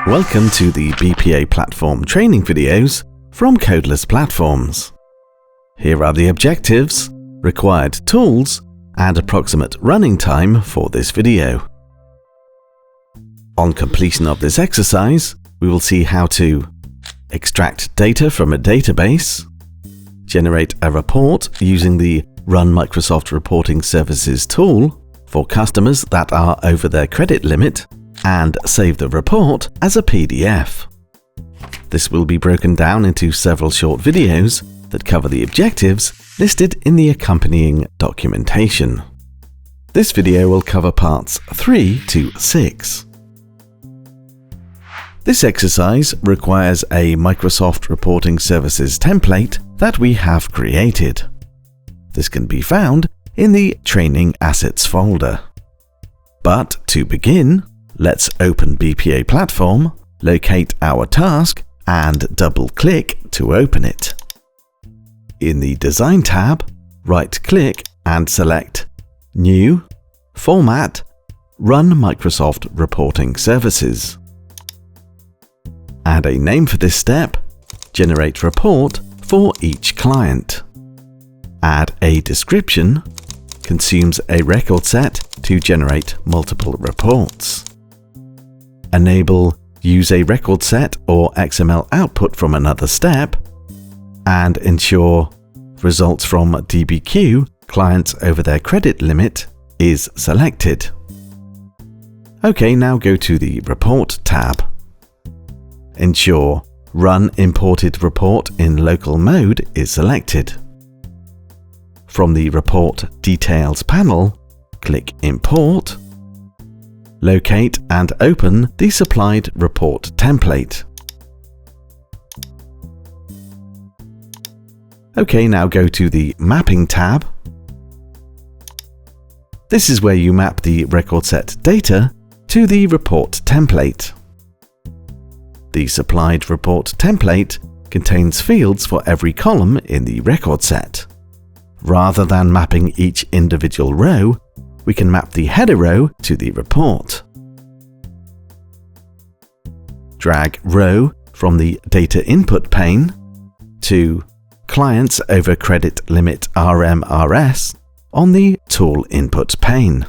Welcome to the BPA platform training videos from Codeless platforms. Here are the objectives, required tools, and approximate running time for this video. On completion of this exercise, we will see how to extract data from a database, generate a report using the Run Microsoft Reporting Services tool for customers that are over their credit limit, and save the report as a PDF. This will be broken down into several short videos that cover the objectives listed in the accompanying documentation. This video will cover parts 3 to 6. This exercise requires a Microsoft Reporting Services template that we have created. This can be found in the Training Assets folder. But to begin, let's open BPA Platform, locate our task, and double-click to open it. In the Design tab, right-click and select New, Format, Run Microsoft Reporting Services. Add a name for this step, Generate Report for each client. Add a description, consumes a record set to generate multiple reports. Enable Use a record set or XML output from another step, and ensure Results from DBQ clients over their credit limit is selected. OK, now go to the Report tab. Ensure Run Imported Report in Local Mode is selected. From the Report Details panel, click Import. Locate and open the supplied report template. OK, now go to the Mapping tab. This is where you map the record set data to the report template. The supplied report template contains fields for every column in the record set. Rather than mapping each individual row, we can map the header row to the report. Drag row from the Data Input pane to Clients over Credit Limit RMRS on the Tool Input pane.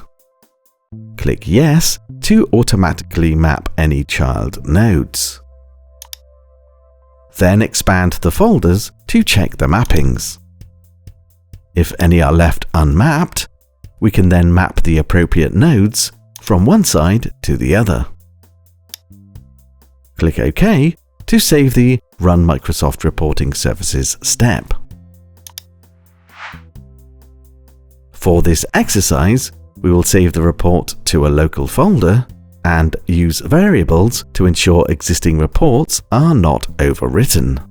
Click Yes to automatically map any child nodes. Then expand the folders to check the mappings. If any are left unmapped, we can then map the appropriate nodes from one side to the other. Click OK to save the Run Microsoft Reporting Services step. For this exercise, we will save the report to a local folder and use variables to ensure existing reports are not overwritten.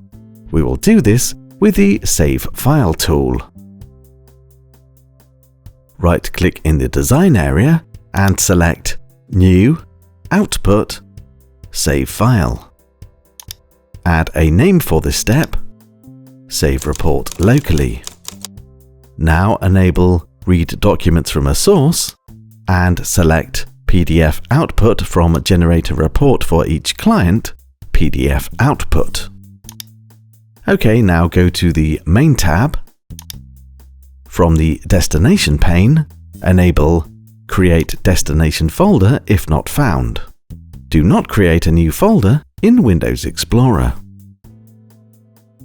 We will do this with the Save File tool. Right-click in the Design area and select New, Output, Save File. Add a name for this step, Save Report Locally. Now enable Read Documents from a Source and select PDF Output from Generate a Report for each client, PDF Output. OK, now go to the Main tab. From the Destination pane, enable Create Destination Folder if not found. Do not create a new folder in Windows Explorer.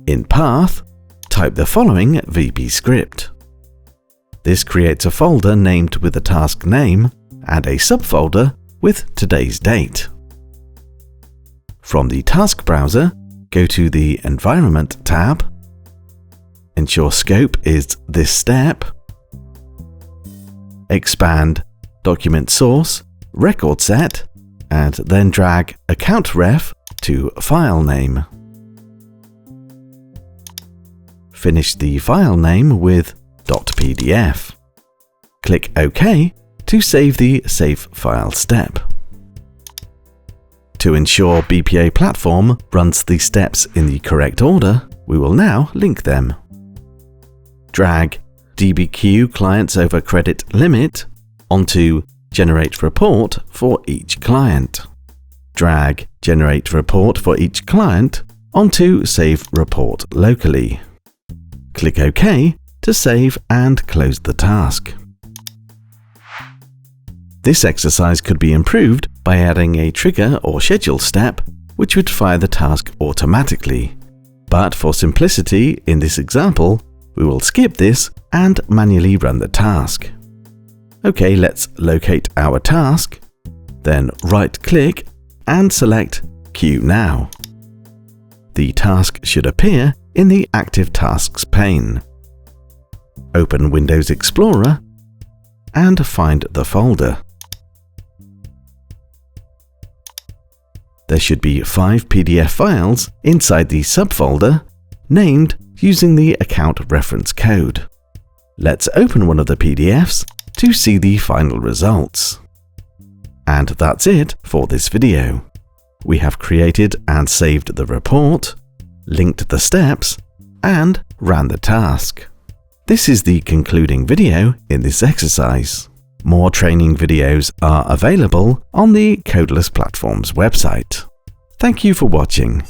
In Path, type the following VB script. This creates a folder named with the task name and a subfolder with today's date. From the Task browser, go to the Environment tab. Ensure scope is this step. Expand Document Source, Record Set, and then drag Account Ref to File Name. Finish the file name with .pdf. Click OK to save the Save File step. To ensure BPA Platform runs the steps in the correct order, we will now link them. Drag DBQ Clients over Credit Limit onto Generate Report for each client. drag Generate Report for each client onto Save Report locally. Click OK to save and close the task. This exercise could be improved by adding a trigger or schedule step which would fire the task automatically. But for simplicity, in this example, we will skip this and manually run the task. Okay, let's locate our task, then right-click and select Queue Now. The task should appear in the Active Tasks pane. Open Windows Explorer and find the folder. There should be 5 PDF files inside the subfolder named using the account reference code. Let's open one of the PDFs to see the final results. And that's it for this video. We have created and saved the report, linked the steps, and ran the task. This is the concluding video in this exercise. More training videos are available on the Codeless platform's website. Thank you for watching.